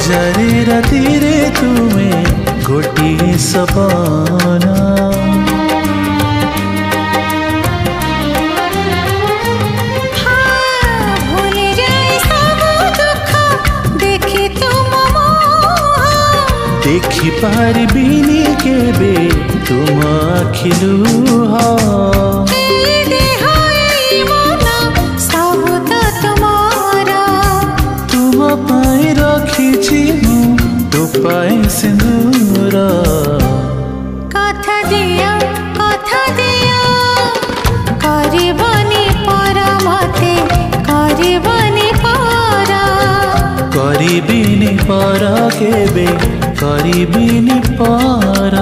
जारे रातिरे तुमे गोटिए सपना देखी पारिबिनी केबे तुम आखि लुह तुम पाई रखी तो पाई सिंदूर कथा दिया करबनी पर मते करबनी करिबिनी पर केबे करिबिनी पर